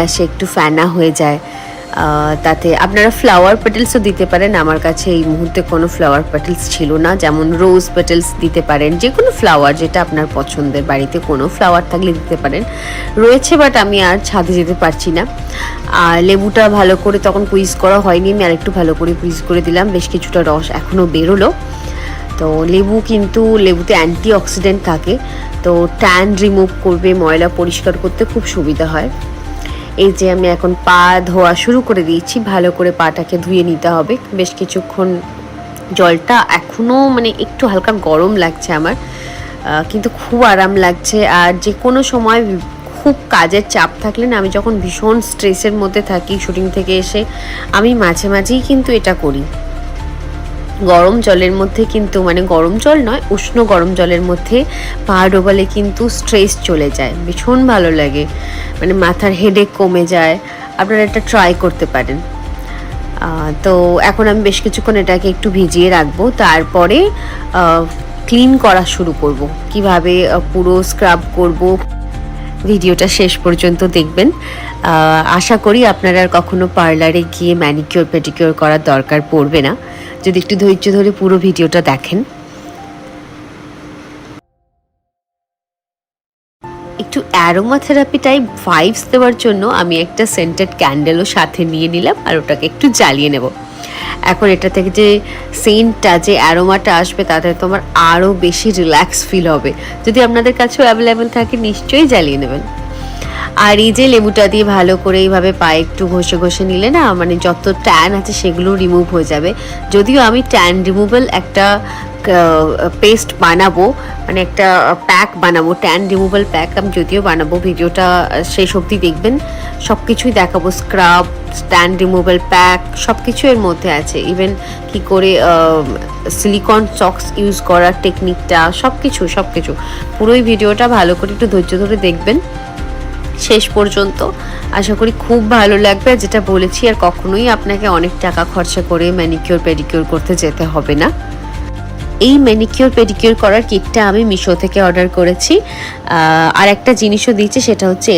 আসে, একটু ফ্যানা হয়ে যায়। তাতে আপনারা ফ্লাওয়ার পেটেলসও দিতে পারেন। আমার কাছে এই মুহূর্তে কোনো ফ্লাওয়ার পেটেলস ছিল না, যেমন রোজ পেটেলস দিতে পারেন, যে কোনো ফ্লাওয়ার যেটা আপনার পছন্দের, বাড়িতে কোনো ফ্লাওয়ার থাকলে দিতে পারেন। রয়েছে, বাট আমি আর ছাদে যেতে পারছি না। আর লেবুটা ভালো করে তখন কুইজ করা হয়নি, আমি আরেকটু ভালো করে কুইজ করে দিলাম, বেশ কিছুটা রস এখনও বেরোলো। তো লেবু কিন্তু লেবুতে অ্যান্টি অক্সিডেন্ট থাকে, তো ট্যান রিমুভ করবে, ময়লা পরিষ্কার করতে খুব সুবিধা হয়। এই যে আমি এখন পা ধোয়া শুরু করে দিয়েছি, ভালো করে পাটাকে ধুয়ে নিতে হবে বেশ কিছুক্ষণ। জলটা এখনও মানে একটু হালকা গরম লাগছে আমার, কিন্তু খুব আরাম লাগছে। আর যে কোনো সময় খুব কাজের চাপ থাকলে না, আমি যখন ভীষণ স্ট্রেসের মধ্যে থাকি শুটিং থেকে এসে, আমি মাঝে মাঝেই কিন্তু এটা করি। গরম জলের মধ্যে কিন্তু, মানে গরম জল নয়, উষ্ণ গরম জলের মধ্যে পা ডোবালে কিন্তু স্ট্রেস চলে যায়, ভীষণ ভালো লাগে, মানে মাথার হেডেক কমে যায়। আপনারা এটা ট্রাই করতে পারেন। তো এখন আমি বেশ কিছুক্ষণ এটাকে একটু ভিজিয়ে রাখবো, তারপরে ক্লিন করা শুরু করব। কিভাবে পুরো স্ক্রাব করব, ভিডিওটা শেষ পর্যন্ত দেখবেন। আশা করি আপনারা আর কখনো পার্লারে গিয়ে ম্যানিকিওর পেডিকিওর করার দরকার পড়বে না, যদি একটু ধৈর্য ধরে পুরো ভিডিওটা দেখেন। একটু অ্যারোমা থেরাপি টাইপ ভাইবস দেওয়ার জন্য আমি একটা সেন্টেড ক্যান্ডেলও সাথে নিয়ে নিলাম, আর ওটাকে একটু জ্বালিয়ে নেব। এখন এটা থেকে যে সেন্টটা, যে অ্যারোমাটা আসবে, তাতে তোমার আরও বেশি রিল্যাক্স ফিল হবে। যদি আপনাদের কাছেও অ্যাভেলেবেল থাকে, নিশ্চয়ই জ্বালিয়ে নেবেন। আর এই যে লেবুটা দিয়ে ভালো করে এইভাবে পায়ে একটু ঘষে ঘষে নিলে না, মানে যত ট্যান আছে সেগুলো রিমুভ হয়ে যাবে। যদিও আমি ট্যান রিমুভাল একটা পেস্ট বানাবো, মানে একটা প্যাক বানাবো, ট্যান রিমুভাল প্যাক আমি যদিও বানাবো, ভিডিওটা শেষ অবধি দেখবেন, সব কিছুই দেখাবো। স্ক্রাব, ট্যান রিমুভাল প্যাক সব কিছু এর মধ্যে আছে, ইভেন কি করে সিলিকন সক্স ইউজ করার টেকনিকটা, সব কিছু পুরোই ভিডিওটা ভালো করে একটু ধৈর্য ধরে দেখবেন শেষ পর্যন্ত। আশা করি খুব ভালো লাগবে। যেটা বলেছি, আর কখনোই আপনাকে অনেক টাকা খরচা করে ম্যানিকিওর পেডিকিওর করতে যেতে হবে না। এই ম্যানিকিওর পেডিকিওর করার কিটটা আমি মিশো থেকে অর্ডার করেছি। আর একটা জিনিসও দিয়েছে, সেটা হচ্ছে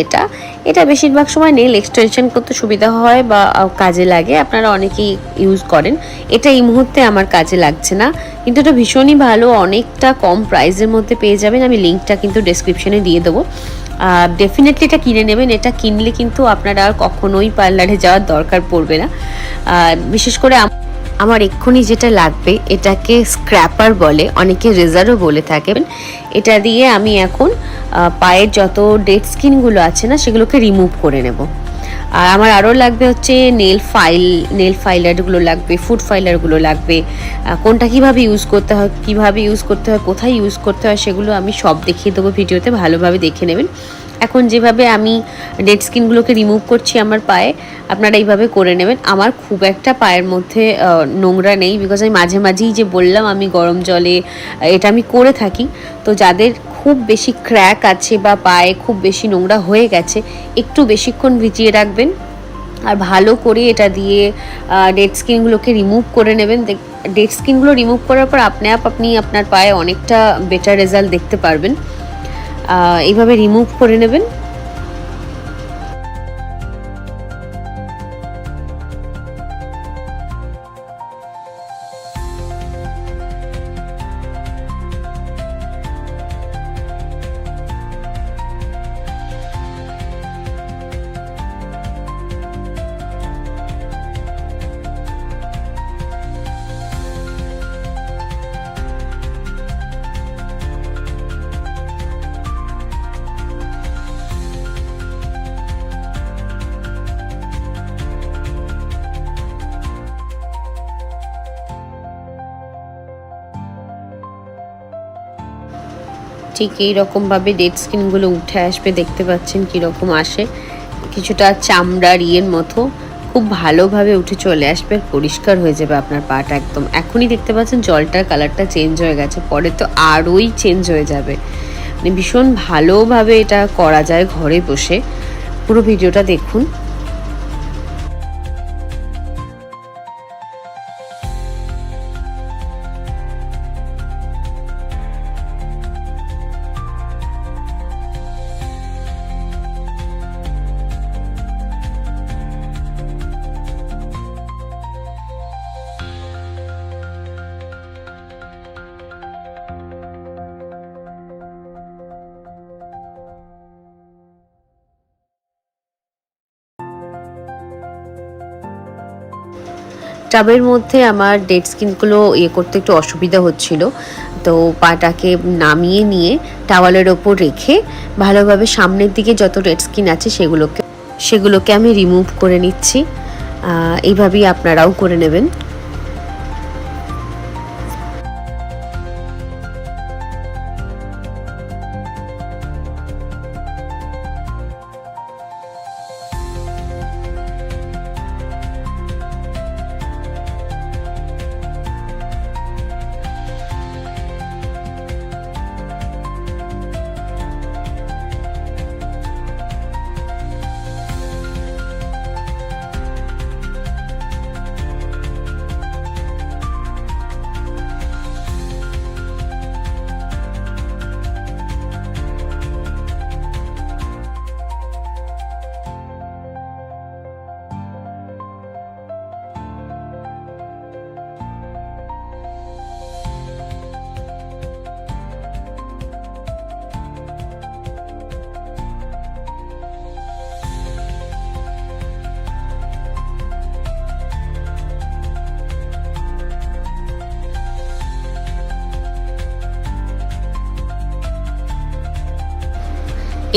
এটা বেশিরভাগ সময় নেল এক্সটেনশন করতে সুবিধা হয় বা কাজে লাগে, আপনারা অনেকেই ইউজ করেন। এটা এই মুহূর্তে আমার কাজে লাগছে না, কিন্তু এটা ভীষণই ভালো, অনেকটা কম প্রাইসের মধ্যে পেয়ে যাবেন। আমি লিঙ্কটা কিন্তু ডেসক্রিপশনে দিয়ে দেবো, ডেফিনেটলি এটা কিনে নেবেন। এটা কিনলে কিন্তু আপনারা আর কখনোই পার্লারে যাওয়ার দরকার পড়বে না। বিশেষ করে আমার এক্ষুনি যেটা লাগবে, এটাকে স্ক্র্যাপার বলে, অনেকে রেজারও বলে থাকেন। এটা দিয়ে আমি এখন পায়ের যত ডেড স্কিনগুলো আছে না, সেগুলোকে রিমুভ করে নেব। আর আমার আরও লাগবে হচ্ছে নেল ফাইলারগুলো লাগবে, ফুড ফাইলারগুলো লাগবে। কোনটা কীভাবে ইউজ করতে হয়, কোথায় ইউজ করতে হয়, সেগুলো আমি সব দেখিয়ে দেবো ভিডিওতে, ভালোভাবে দেখে নেবেন। এখন যেভাবে আমি ডেড স্কিনগুলোকে রিমুভ করছি আমার পায়ে, আপনারা এইভাবে করে নেবেন। আমার খুব একটা পায়ের মধ্যে নোংরা নেই, বিকজ আমি মাঝে মাঝেই যে বললাম আমি গরম জলে এটা আমি করে থাকি। তো যাদের খুব বেশি ক্র্যাক আছে বা পায়ে খুব বেশি নোংরা হয়ে গেছে, একটু বেশিক্ষণ ভিজিয়ে রাখবেন, আর ভালো করে এটা দিয়ে ডেড স্কিনগুলোকে রিমুভ করে নেবেন। ডেড স্কিনগুলো রিমুভ করার পর আপনি আপনার পায়ে অনেকটা বেটার রেজাল্ট দেখতে পারবেন। এইভাবে রিমুভ করে নেবেন। ঠিক এইরকমভাবে ডেড স্কিনগুলো উঠে আসবে, দেখতে পাচ্ছেন কীরকম আসে, কিছুটা চামড়ার ইয়ের মতো খুব ভালোভাবে উঠে চলে আসবে, পরিষ্কার হয়ে যাবে আপনার পাটা একদম। এখনই দেখতে পাচ্ছেন জলটার কালারটা চেঞ্জ হয়ে গেছে, পরে তো আরোই চেঞ্জ হয়ে যাবে। মানে ভীষণ ভালোভাবে এটা করা যায় ঘরে বসে। পুরো ভিডিওটা দেখুন। টাবের মধ্যে আমার ডেড স্কিনগুলো করতে একটু অসুবিধা হচ্ছিল, তো পাটাকে নামিয়ে নিয়ে টাওয়ালের ওপর রেখে ভালোভাবে সামনের দিকে যত ডেড স্কিন আছে সেগুলোকে আমি রিমুভ করে নিচ্ছি। এইভাবেই আপনারাও করে নেবেন।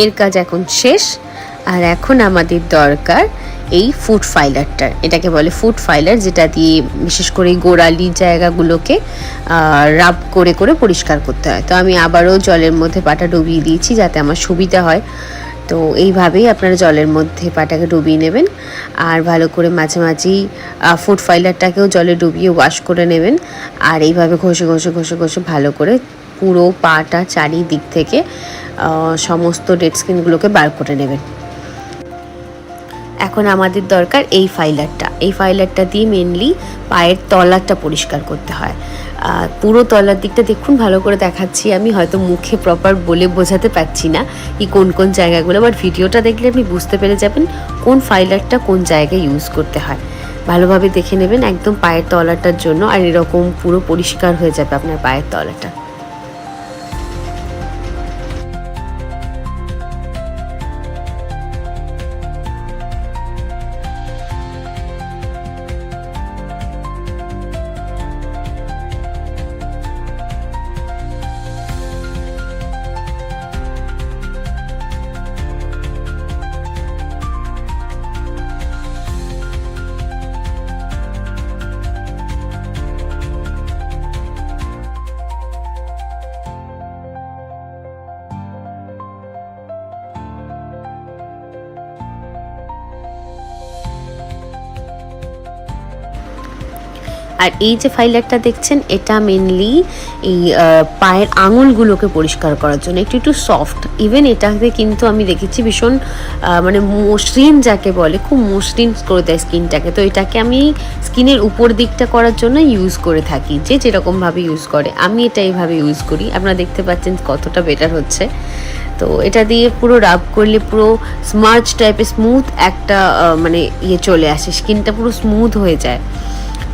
এর কাজ এখন শেষ। আর এখন আমাদের দরকার এই ফুট ফাইলারটার, এটাকে বলে ফুট ফাইলার, যেটা দিয়ে বিশেষ করে গোড়ালি জায়গাগুলোকে রাব করে করে পরিষ্কার করতে হয়। তো আমি আবারও জলের মধ্যে পাটা ডুবিয়ে দিয়েছি যাতে আমার সুবিধা হয়। তো এইভাবেই আপনারা জলের মধ্যে পাটাকে ডুবিয়ে নেবেন, আর ভালো করে মাঝে মাঝেই ফুট ফাইলারটাকেও জলে ডুবিয়ে ওয়াশ করে নেবেন। আর এইভাবে ঘষে ঘষে ঘষে ঘষে ভালো করে পুরো পাটা চারিদিক থেকে সমস্ত ডেড স্কিনগুলোকে বার করে নেবেন। এখন আমাদের দরকার এই ফাইলারটা দিয়ে মেনলি পায়ের তলাটা পরিষ্কার করতে হয়। পুরো তলার দিকটা দেখুন, ভালো করে দেখাচ্ছি আমি, হয়তো মুখে প্রপার বলে বোঝাতে পারছি না কি কোন কোন জায়গাগুলো, বাট ভিডিওটা দেখলে আপনি বুঝতে পেরে যাবেন কোন ফাইলারটা কোন জায়গায় ইউজ করতে হয়। ভালোভাবে দেখে নেবেন একদম পায়ের তলাটার জন্য, আর এরকম পুরো পরিষ্কার হয়ে যাবে আপনার পায়ের তলাটা। আর এই যে ফাইলারটা দেখছেন, এটা মেনলি এই পায়ের আঙুলগুলোকে পরিষ্কার করার জন্য, একটু একটু সফট। ইভেন এটাতে কিন্তু আমি দেখেছি ভীষণ মানে মসৃণ যাকে বলে, খুব মসৃণ করে দেয় স্কিনটাকে। তো এটাকে আমি স্কিনের উপর দিকটা করার জন্য ইউজ করে থাকি, যে যেরকমভাবে ইউজ করে, আমি এটা এইভাবে ইউজ করি। আপনারা দেখতে পাচ্ছেন কতটা বেটার হচ্ছে। তো এটা দিয়ে পুরো রাব করলে পুরো স্মার্চ টাইপের স্মুথ একটা মানে চলে আসে, স্কিনটা পুরো স্মুথ হয়ে যায়।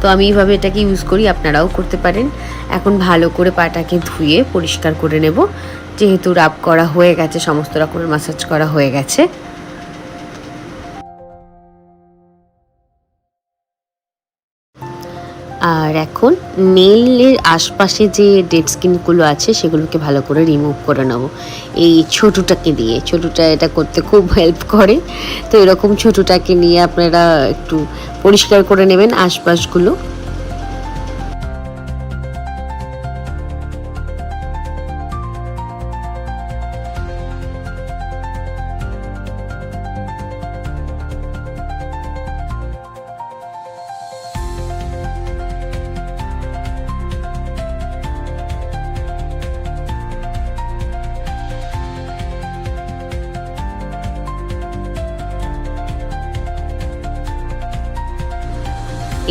তো আমি এইভাবে এটাকে ইউজ করি, আপনারাও করতে পারেন। এখন ভালো করে পাটাকে ধুয়ে পরিষ্কার করে নেব, যেহেতু রাব করা হয়ে গেছে, সমস্ত রকমের ম্যাসাজ করা হয়ে গেছে। আর এখন নেইলের আশপাশে যে ডেড স্কিনগুলো আছে সেগুলোকে ভালো করে রিমুভ করে নেব এই ছোটুটাকে দিয়ে। ছোটুটা এটা করতে খুব হেল্প করে। তো এরকম ছোটুটাকে নিয়ে আপনারা একটু পরিষ্কার করে নেবেন আশপাশগুলো।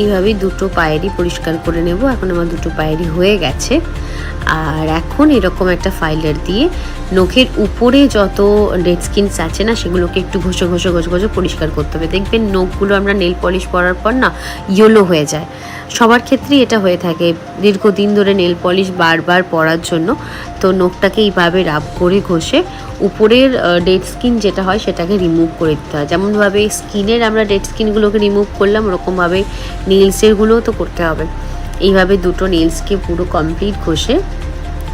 এইভাবেই দুটো পায়েরই পরিষ্কার করে নেব। এখন আমার দুটো পায়েরই হয়ে গেছে। আর এখন এরকম একটা ফাইলার দিয়ে নখের উপরে যত ডেড স্কিনস আছে না সেগুলোকে একটু ঘষে ঘষে ঘষে ঘষে পরিষ্কার করতে হবে। দেখবেন নখগুলো আমরা নেল পলিশ পরার পর না ইয়েলো হয়ে যায়, সবার ক্ষেত্রেই এটা হয়ে থাকে দীর্ঘদিন ধরে নেল পলিশ বারবার পরার জন্য। তো নখটাকে এইভাবে রাব করে ঘষে উপরের ডেড স্কিন যেটা হয় সেটাকে রিমুভ করে দিতে হয়। যেমনভাবে স্কিনের আমরা ডেড স্কিনগুলোকে রিমুভ করলাম, ওরকমভাবে নেলসেরগুলোও তো করতে হবে। এইভাবে দুটো নেলসকে পুরো কমপ্লিট ঘষে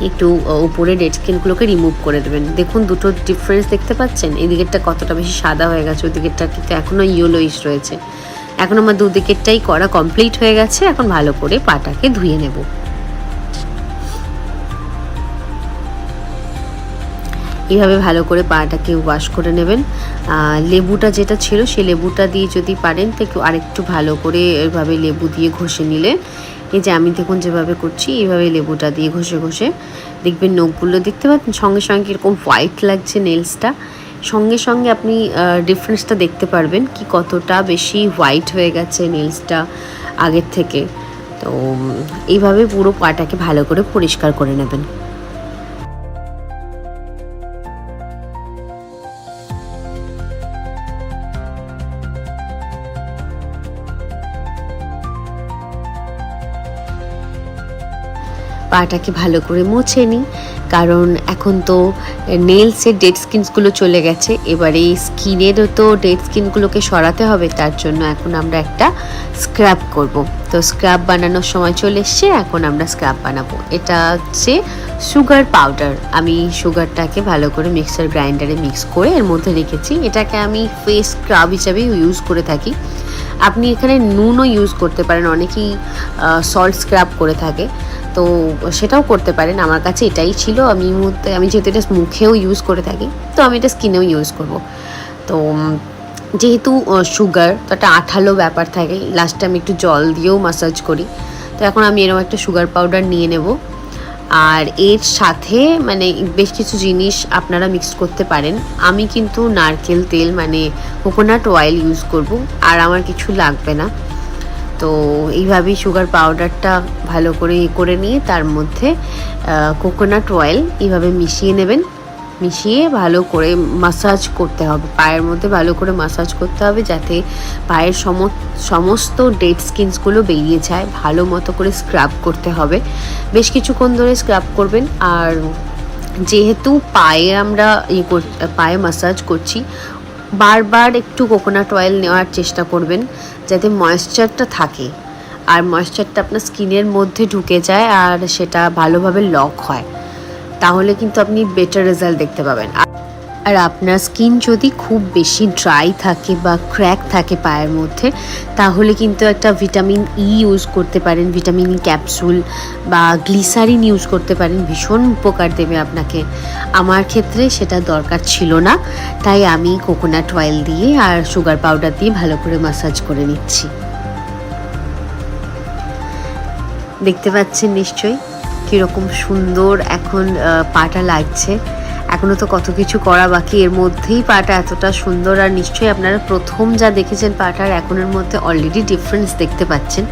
একটু উপরে ডেড স্কিনগুলোকে রিমুভ করে দেবেন। দেখুন দুটো ডিফারেন্স দেখতে পাচ্ছেন, এই দিকেরটা কতটা বেশি সাদা হয়ে গেছে, ওই দিকেরটা কিন্তু এখনও ইয়েলোইশ রয়েছে। এখন আমার দুদিকেরটাই করা কমপ্লিট হয়ে গেছে। এখন ভালো করে পাটাকে ধুয়ে নেব। এইভাবে ভালো করে পাটাকে ওয়াশ করে নেবেন। লেবুটা যেটা ছিল সেই লেবুটা দিয়ে যদি পারেন তো একটু আরেকটু ভালো করে এভাবে লেবু দিয়ে ঘষে নিলে, এই যে আমি দেখুন যেভাবে করছি এইভাবে লেবুটা দিয়ে ঘষে ঘষে দেখবেন নখগুলো দেখতে পাচ্ছেন সঙ্গে সঙ্গে কীরকম হোয়াইট লাগছে নেলসটা। সঙ্গে সঙ্গে আপনি ডিফারেন্সটা দেখতে পারবেন কি কতটা বেশি হোয়াইট হয়ে গেছে নেলসটা আগের থেকে। তো এইভাবে পুরো পাটাকে ভালো করে পরিষ্কার করে নেবেন। পাটাকে ভালো করে মুছে নিই, কারণ এখন তো নেলসের ডেড স্কিনসগুলো চলে গেছে, এবারে এই স্কিনেরও তো ডেড স্কিনগুলোকে সরাতে হবে। তার জন্য এখন আমরা একটা স্ক্রাব করব। তো স্ক্রাব বানানোর সময় চলে এসছে, এখন আমরা স্ক্রাব বানাবো। এটা হচ্ছে সুগার পাউডার। আমি সুগারটাকে ভালো করে মিক্সার গ্রাইন্ডারে মিক্স করে এর মধ্যে রেখেছি। এটাকে আমি ফেস স্ক্রাব হিসাবে ইউজ করে থাকি। আপনি এখানে নুনও ইউজ করতে পারেন, অনেকেই সল্ট স্ক্রাব করে থাকে, তো সেটাও করতে পারেন। আমার কাছে এটাই ছিল, আমি যেহেতু এটা মুখেও ইউজ করে থাকি তো আমি এটা স্কিনেও ইউজ করব। তো যেহেতু সুগার তো একটা আঠালো ব্যাপার থাকে, লাস্টে আমি একটু জল দিয়েও ম্যাসাজ করি। তো এখন আমি এরকম একটা সুগার পাউডার নিয়ে নেব, আর এর সাথে মানে বেশ কিছু জিনিস আপনারা মিক্স করতে পারেন। আমি কিন্তু নারকেল তেল মানে কোকোনাট অয়েল ইউজ করব, আর আমার কিছু লাগবে না। তো এইভাবেই সুগার পাউডারটা ভালো করে নিয়ে তার মধ্যে কোকোনাট অয়েল এইভাবে মিশিয়ে নেবেন। মিশিয়ে ভালো করে মাসাজ করতে হবে, পায়ের মধ্যে ভালো করে মাসাজ করতে হবে যাতে পায়ের সমস্ত ডেড স্কিনসগুলো বেরিয়ে যায়। ভালো মতো করে স্ক্রাব করতে হবে, বেশ কিছুক্ষণ ধরে স্ক্রাব করবেন। আর যেহেতু পায়ে আমরা পায়ে মাসাজ করছি, বারবার একটু কোকোনাট অয়েল নেওয়ার চেষ্টা করবেন যাতে ময়েশ্চারটা থাকে, আর ময়েশ্চারটা আপনার স্কিনের মধ্যে ঢুকে যায় আর সেটা ভালোভাবে লক হয়, তাহলে কিন্তু আপনি বেটার রেজাল্ট দেখতে পাবেন। আর আপনার স্কিন যদি খুব বেশি ড্রাই থাকে বা ক্র্যাক থাকে পায়ের মধ্যে, তাহলে কিন্তু একটা ভিটামিন ই ইউজ করতে পারেন, ভিটামিন ই ক্যাপসুল বা গ্লিসারিন ইউজ করতে পারেন, ভীষণ উপকার দেবে আপনাকে। আমার ক্ষেত্রে সেটা দরকার ছিল না, তাই আমি কোকোনাট অয়েল দিয়ে আর সুগার পাউডার দিয়ে ভালো করে ম্যাসাজ করে নিচ্ছি। দেখতে পাচ্ছেন নিশ্চয়ই কীরকম সুন্দর এখন পাটা লাগছে। এখনও তো কত কিছু করা বাকি, এর মধ্যেই পাটা এতটা সুন্দর। আর নিশ্চয়ই আপনারা প্রথম যা দেখেছেন পাটার এখনের মধ্যে অলরেডি ডিফারেন্স দেখতে পাচ্ছেন।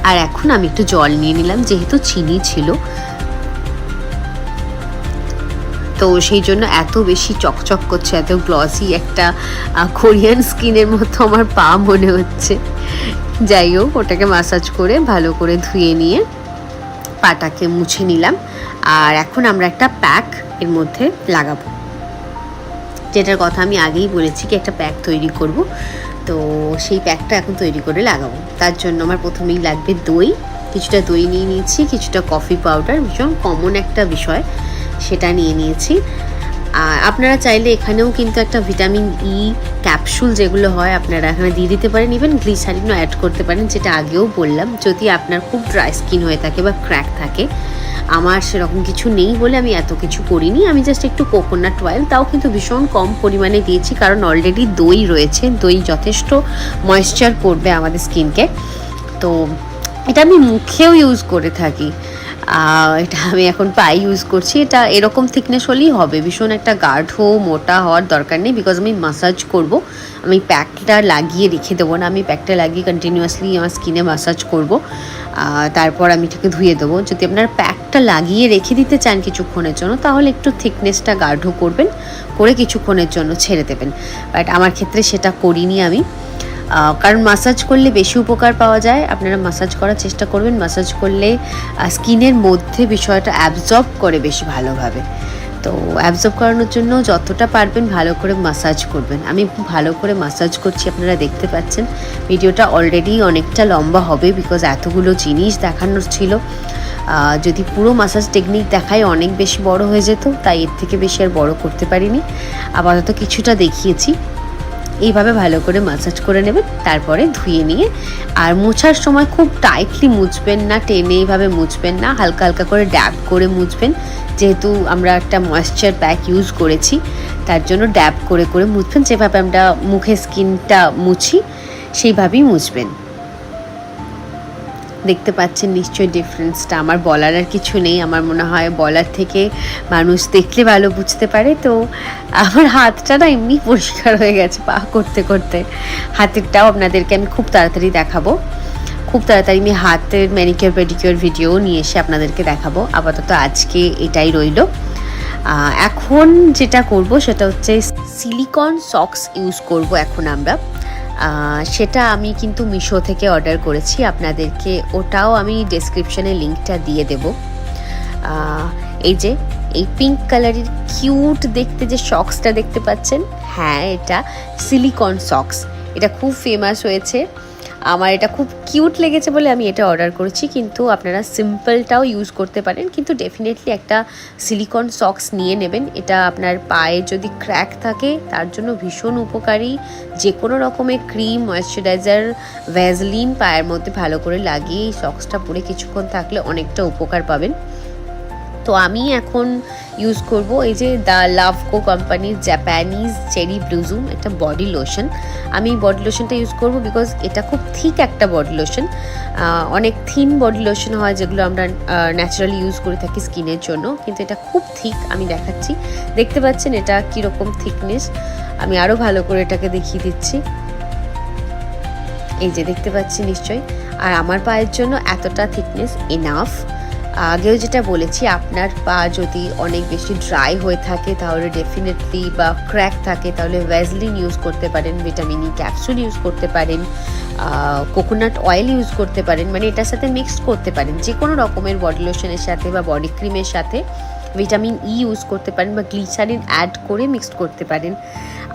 আর এখন আমি একটু জল নিয়ে নিলাম, যেহেতু চিনি ছিল তো সেই জন্য এত বেশি চকচক করছে, এত গ্লসি একটা কোরিয়ান স্কিনের মতো আমার পা মনে হচ্ছে। যাই হোক, ওটাকে ম্যাসাজ করে ভালো করে ধুয়ে নিয়ে পাটাকে মুছে নিলাম। আর এখন আমরা একটা প্যাক এর মধ্যে লাগাবো, যেটার কথা আমি আগেই বলেছি কি একটা প্যাক তৈরি করব। তো সেই প্যাকটা এখন তৈরি করে লাগাবো। তার জন্য আমার প্রথমেই লাগবে দই, কিছুটা দই নিয়ে নিয়েছি, কিছুটা কফি পাউডার, ভীষণ কমন একটা বিষয়, সেটা নিয়ে নিয়েছি। আর আপনারা চাইলে এখানেও কিন্তু একটা ভিটামিন ই ক্যাপসুল যেগুলো হয় আপনারা এখানে দিয়ে দিতে পারেন, ইভেন গ্লিসারিনও অ্যাড করতে পারেন, যেটা আগেও বললাম। যদি আপনার খুব ড্রাই স্কিন হয়ে থাকে বা ক্র্যাক থাকে, আমার সেরকম কিছু নেই বলে আমি এত কিছু করিনি। আমি জাস্ট একটু কোকোনাট অয়েল, তাও কিন্তু ভীষণ কম পরিমাণে দিয়েছি, কারণ অলরেডি দই রয়েছে, দই যথেষ্ট ময়েশ্চার করবে আমাদের স্কিনকে। তো এটা আমি মুখেও ইউজ করে থাকি, এটা আমি এখন পায়ে ইউজ করছি। এটা এরকম থিকনেস হলেই হবে, ভীষণ একটা গাঢ় মোটা হওয়ার দরকার নেই, বিকজ আমি মাসাজ করব। আমি প্যাকটা লাগিয়ে রেখে দেবো না, আমি প্যাকটা লাগিয়ে কন্টিনিউয়াসলি আমার স্কিনে মাসাজ করব। তারপর আমি এটাকে ধুয়ে দেবো। যদি আপনার প্যাকটা লাগিয়ে রেখে দিতে চান কিছুক্ষণের জন্য, তাহলে একটু থিকনেসটা গাঢ় করবেন, করে কিছুক্ষণের জন্য ছেড়ে দেবেন। বাট আমার ক্ষেত্রে সেটা করিনি আমি, কারণ মাসাজ করলে বেশি উপকার পাওয়া যায়। আপনারা মাসাজ করার চেষ্টা করবেন। মাসাজ করলে স্কিনের মধ্যে বিষয়টা অ্যাবজর্ব করে বেশি ভালোভাবে। তো অ্যাবজর্ব করানোর জন্য যতটা পারবেন ভালো করে মাসাজ করবেন। আমি খুব ভালো করে মাসাজ করছি, আপনারা দেখতে পাচ্ছেন। ভিডিওটা অলরেডি অনেকটা লম্বা হবে, বিকজ এতগুলো জিনিস দেখানোর ছিল। যদি পুরো মাসাজ টেকনিক দেখাই অনেক বেশি বড় হয়ে যেত, তাই এর থেকে বেশি আর বড় করতে পারিনি। আপাতত কিছুটা দেখিয়েছি। এইভাবে ভালো করে মাসাজ করে নেবেন, তারপরে ধুয়ে নিয়ে, আর মোছার সময় খুব টাইটলি মুছবেন না, টেনে এইভাবে মুছবেন না, হালকা হালকা করে ড্যাব করে মুছবেন। যেহেতু আমরা একটা ময়েশ্চার প্যাক ইউজ করেছি, তার জন্য ড্যাব করে করে মুছবেন। যেভাবে আমরা মুখে স্কিনটা মুছি সেইভাবেই মুছবেন। দেখতে পাচ্ছেন নিশ্চয়ই ডিফারেন্সটা। আমার বলার আর কিছু নেই, আমার মনে হয় বলার থেকে মানুষ দেখলে ভালো বুঝতে পারে। তো আমার হাতটা না এমনি পরিষ্কার হয়ে গেছে পা করতে করতে। হাতেরটাও আপনাদেরকে আমি খুব তাড়াতাড়ি দেখাবো। খুব তাড়াতাড়ি আমি হাতের ম্যানিকিওর পেডিকিওর ভিডিও নিয়ে এসে আপনাদেরকে দেখাবো। আপাতত আজকে এটাই রইল। এখন যেটা করব সেটা হচ্ছে সিলিকন সক্স ইউজ করব এখন আমরা। সেটা আমি কিন্তু মিশো থেকে অর্ডার করেছি, আপনাদেরকে ওটাও আমি ডেসক্রিপশনে লিঙ্কটা দিয়ে দেব। এই যে এই পিঙ্ক কালারের কিউট দেখতে যে সক্সটা দেখতে পাচ্ছেন, হ্যাঁ এটা সিলিকন সক্স। এটা খুব ফেমাস হয়েছে, আমার এটা খুব কিউট লেগেছে বলে আমি এটা অর্ডার করেছি। কিন্তু আপনারা সিম্পলটাও ইউজ করতে পারেন, কিন্তু ডেফিনেটলি একটা সিলিকন সক্স নিয়ে নেবেন। এটা আপনার পায়ে যদি ক্র্যাক থাকে তার জন্য ভীষণ উপকারী। যে কোনো রকমের ক্রিম, ময়েশ্চারাইজার, ভ্যাসলিন পায়ের মধ্যে ভালো করে লাগিয়ে এই সক্সটা পরে কিছুক্ষণ থাকলে অনেকটা উপকার পাবেন। তো আমি এখন ইউজ করব এই যে দ্য লাভকো কোম্পানির জাপানিজ চেরি ব্লুজুম একটা বডি লোশন। আমি বডি লোশনটা ইউজ করব বিকজ এটা খুব থিক একটা বডি লোশন। অনেক থিন বডি লোশন হয় যেগুলো আমরা ন্যাচারালি ইউজ করে থাকি স্কিনের জন্য, কিন্তু এটা খুব থিক। আমি দেখাচ্ছি, দেখতে পাচ্ছেন এটা কীরকম থিকনেস। আমি আরও ভালো করে এটাকে দেখিয়ে দিচ্ছি। এই যে দেখতে পাচ্ছি নিশ্চয়ই। আর আমার পায়ের জন্য এতটা থিকনেস এনাফ। আগেও যেটা বলেছি, আপনার পা যদি অনেক বেশি ড্রাই হয়ে থাকে তাহলে ডেফিনেটলি, বা ক্র্যাক থাকে তাহলে ভ্যাসলিন ইউজ করতে পারেন, ভিটামিন ই ক্যাপসুল ইউজ করতে পারেন, কোকোনাট অয়েল ইউজ করতে পারেন, মানে এটার সাথে মিক্সড করতে পারেন। যে কোনো রকমের বডি লোশনের সাথে বা বডি ক্রিমের সাথে ভিটামিন ই ইউজ করতে পারেন, বা গ্লিসারিন অ্যাড করে মিক্সড করতে পারেন।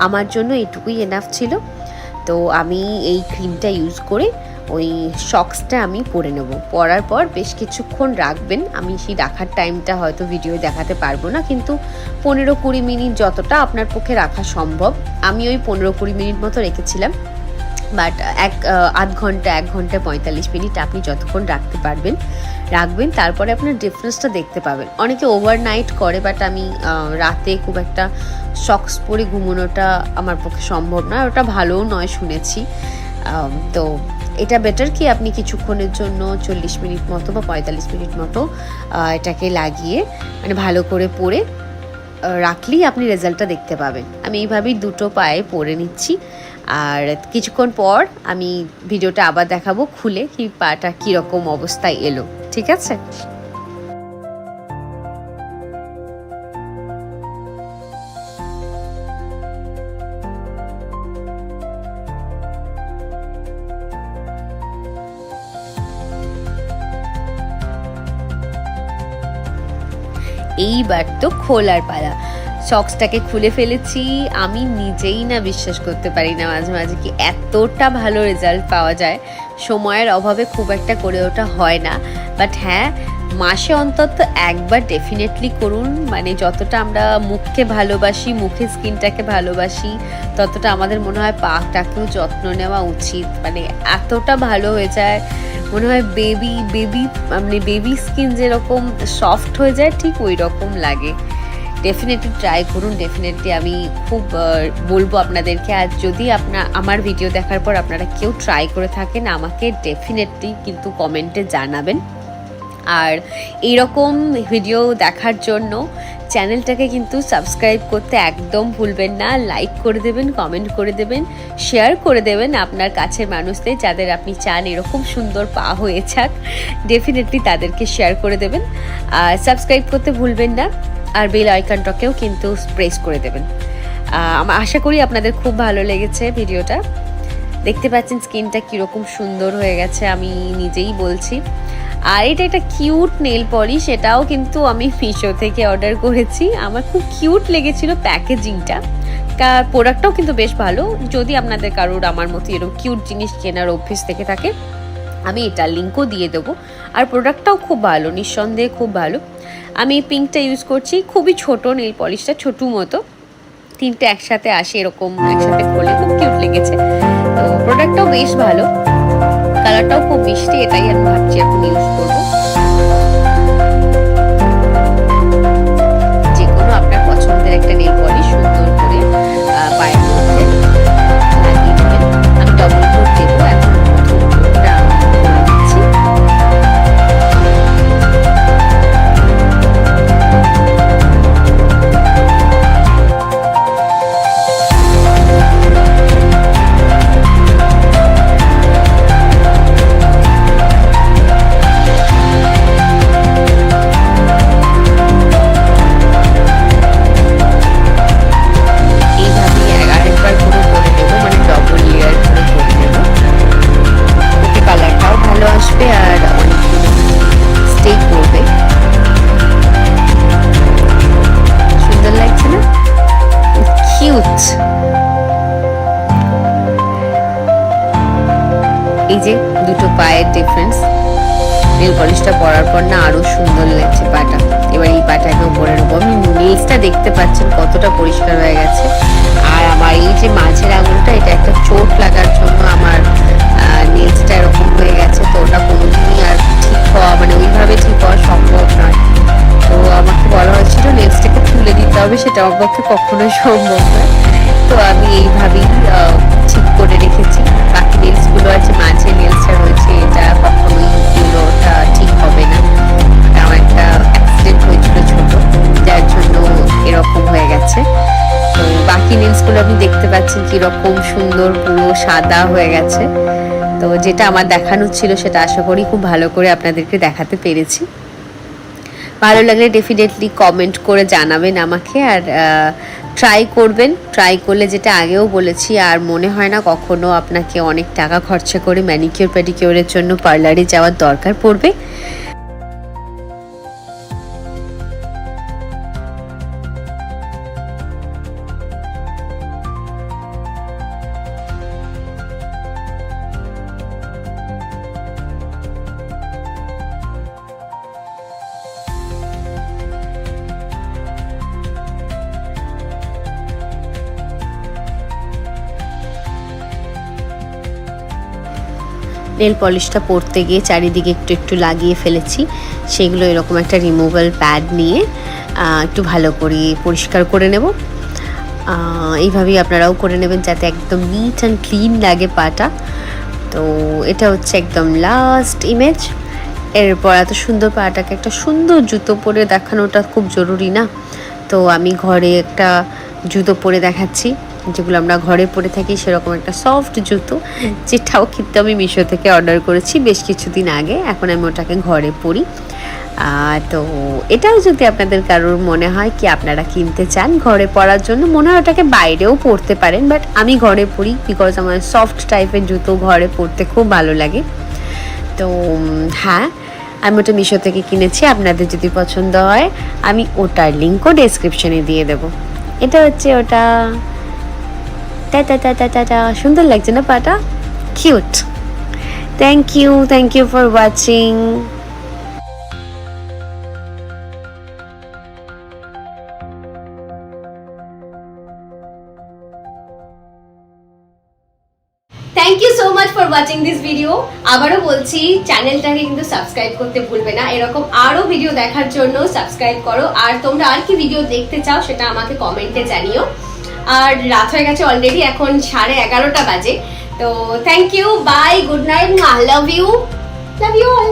আমার জন্য এটুকুই এনাফ ছিল। তো আমি এই ক্রিমটা ইউজ করে ওই সক্সটা আমি পরে নেব। পরার পর বেশ কিছুক্ষণ রাখবেন। আমি সেই রাখার টাইমটা হয়তো ভিডিও দেখাতে পারবো না, কিন্তু 15-20 মিনিট যতটা আপনার পক্ষে রাখা সম্ভব। আমি ওই 15-20 মিনিট মতো রেখেছিলাম। বাট আধ ঘন্টা 1 ঘন্টা 45 মিনিট আপনি যতক্ষণ রাখতে পারবেন রাখবেন, তারপরে আপনার ডিফারেন্সটা দেখতে পাবেন। অনেকে ওভারনাইট করে, বাট আমি রাতে খুব একটা সক্স পরে ঘুমোনোটা আমার পক্ষে সম্ভব নয়, ওটা ভালোও নয় শুনেছি। তো এটা বেটার কি আপনি কিছুক্ষণের জন্য 40 মিনিট মতো বা 45 মিনিট মতো এটাকে লাগিয়ে মানে ভালো করে পরে রাখলেই আপনি রেজাল্টটা দেখতে পাবেন। আমি এইভাবেই দুটো পায়ে পরে নিচ্ছি, আর কিছুক্ষণ পর আমি ভিডিওটা আবার দেখাবো খুলে কি পাটা কীরকম অবস্থায় এলো। ঠিক আছে? এইবার তো খোলার পালা। সক্সটাকে খুলে ফেলেছি। আমি নিজেই না বিশ্বাস করতে পারি না মাঝে মাঝে কি এতটা ভালো রেজাল্ট পাওয়া যায়। সময়ের অভাবে খুব একটা করে ওটা হয় না, বাট হ্যাঁ মাসে অন্তত একবার ডেফিনেটলি করুন। মানে যতটা আমরা মুখকে ভালোবাসি, মুখের স্কিনটাকে ভালোবাসি, ততটা আমাদের মনে হয় পাটাকেও যত্ন নেওয়া উচিত। মানে এতটা ভালো হয়ে যায়, মনে হয় মানে বেবি স্কিন যেরকম সফট হয়ে যায় ঠিক ওই রকম লাগে। ডেফিনেটলি ট্রাই করুন। ডেফিনেটলি আমি খুব বলবো আপনাদেরকে। আর যদি আমার ভিডিও দেখার পর আপনারা কেউ ট্রাই করে থাকেন, আমাকে ডেফিনেটলি কিন্তু কমেন্টে জানাবেন। আর এইরকম ভিডিও দেখার জন্য চ্যানেলটাকে কিন্তু সাবস্ক্রাইব করতে একদম ভুলবেন না। লাইক করে দেবেন, কমেন্ট করে দেবেন, শেয়ার করে দেবেন আপনার কাছের মানুষদের, যাদের আপনি চান এরকম সুন্দর পা হয়ে যাক, ডেফিনেটলি তাদেরকে শেয়ার করে দেবেন। আর সাবস্ক্রাইব করতে ভুলবেন না, আর বেল আইকনটাকেও কিন্তু প্রেস করে দেবেন। আশা করি আপনাদের খুব ভালো লেগেছে ভিডিওটা। দেখতে পাচ্ছেন স্কিনটা কীরকম সুন্দর হয়ে গেছে, আমি নিজেই বলছি। আর এটা একটা কিউট নেল পলিশ, এটাও কিন্তু আমি মিশো থেকে অর্ডার করেছি। আমার খুব কিউট লেগেছিল প্যাকেজিংটা, প্রোডাক্টটাও কিন্তু বেশ ভালো। যদি আপনাদের কারোর আমার মতো এরকম কিউট জিনিস কেনার অভ্যেস থেকে থাকে, আমি এটার লিঙ্কও দিয়ে দেবো। আর প্রোডাক্টটাও খুব ভালো, নিঃসন্দেহে খুব ভালো। আমি পিঙ্কটা ইউজ করছি, খুবই ছোট নেল পলিশটা, ছোটো মতো, 3টে একসাথে আসে, এরকম একসাথে করলে খুব কিউট লেগেছে। তো প্রোডাক্টটাও বেশ ভালো, কালারটাও খুব মিষ্টি, এটাই আমি ভাবছি এখন ইউজ করবো। যে কোনো আপনার পছন্দের একটা নেল পলিশ সুন্দর করে পায়ের মধ্যে লাগিয়ে দেবেন। আমি ডবল কোট দেবো, এখন প্রথম কোটটা করে দিচ্ছি। এই যে দুটো পায়ের ডিফারেন্স, নেল পলিশটা পরার পর না আরো সুন্দর লাগছে পাটা। এবার এই পাটাকেও পরে নেবো। আমি নেলসটা দেখতে পাচ্ছেন কতটা পরিষ্কার হয়ে গেছে। আর আমার এই যে মাঝের আঙুলটা, এটা একটা চোট লাগার জন্য আমার নেলসটা এরকম হয়ে গেছে। তো ওটা কোনোদিনই আর ঠিক হওয়া, মানে ওইভাবে ঠিক হওয়া সম্ভব নয়। তো আমাকে বলা হয়েছিল নেলসটাকে তুলে দিতে হবে, সেটা আমার পক্ষে কখনোই সম্ভব নয়। তো আমি এইভাবেই ঠিক করে রেখেছি। বাকি নেলসগুলো আছে, মাঝে নেলসটা রয়েছে, এটা কখনোই ওটা ঠিক হবে না। আমার একটা অ্যাক্সিডেন্ট হয়েছিল ছোট, যার জন্য এরকম হয়ে গেছে। তো বাকি নেলসগুলো আপনি দেখতে পাচ্ছেন কিরকম সুন্দর, পুরো সাদা হয়ে গেছে। তো যেটা আমার দেখানোর ছিল সেটা আশা করি খুব ভালো করে আপনাদেরকে দেখাতে পেরেছি। ভালো লাগলে ডেফিনেটলি কমেন্ট করে জানাবেন আমাকে। আর ট্রাই করবেন, ট্রাই করলে, যেটা আগেও বলেছি, আর মনে হয় না কখনো আপনাকে অনেক টাকা খরচা করে ম্যানিকিওর পেডিকিওরের জন্য পার্লারে যাওয়ার দরকার পড়বে। নেল পলিশটা পরতে গিয়ে চারিদিকে একটু একটু লাগিয়ে ফেলেছি, সেগুলো এরকম একটা রিমুভাল প্যাড নিয়ে একটু ভালো করে পরিষ্কার করে নেব। এইভাবেই আপনারাও করে নেবেন, যাতে একদম নিট অ্যান্ড ক্লিন লাগে পাটা। তো এটা হচ্ছে একদম লাস্ট ইমেজ। এরপর এত সুন্দর পাটাকে একটা সুন্দর জুতো পরে দেখানোটা খুব জরুরি না? তো আমি ঘরে একটা জুতো পরে দেখাচ্ছি, যেগুলো আমরা ঘরে পরে থাকি, সেরকম একটা সফট জুতো, যেটাও কিন্তু আমি মিশো থেকে অর্ডার করেছি বেশ কিছুদিন আগে। এখন আমি ওটাকে ঘরে পরি। তো এটাও যদি আপনাদের কারোর মনে হয় কি আপনারা কিনতে চান ঘরে পরার জন্য, মনে হয় ওটাকে বাইরেও পরতে পারেন, বাট আমি ঘরে পরি বিকজ আমার সফট টাইপের জুতো ঘরে পরতে খুব ভালো লাগে। তো হ্যাঁ, আমি ওটা মিশো থেকে কিনেছি। আপনাদের যদি পছন্দ হয় আমি ওটার লিঙ্কও ডেসক্রিপশনে দিয়ে দেবো। এটা হচ্ছে ওটা। সুন্দর লাগছে না পাটা? Cute. Thank you for watching. Thank you so much for watching this video. আবারও বলছি, চ্যানেলটাকে কিন্তু সাবস্ক্রাইব করতে ভুলবে না। এরকম আরো ভিডিও দেখার জন্য সাবস্ক্রাইব করো। আর তোমরা আর কি ভিডিও দেখতে চাও সেটা আমাকে কমেন্টে জানিও। আর রাত হয়ে গেছে অলরেডি, এখন 11:30 বাজে। তো thank you, bye, good night, love you all.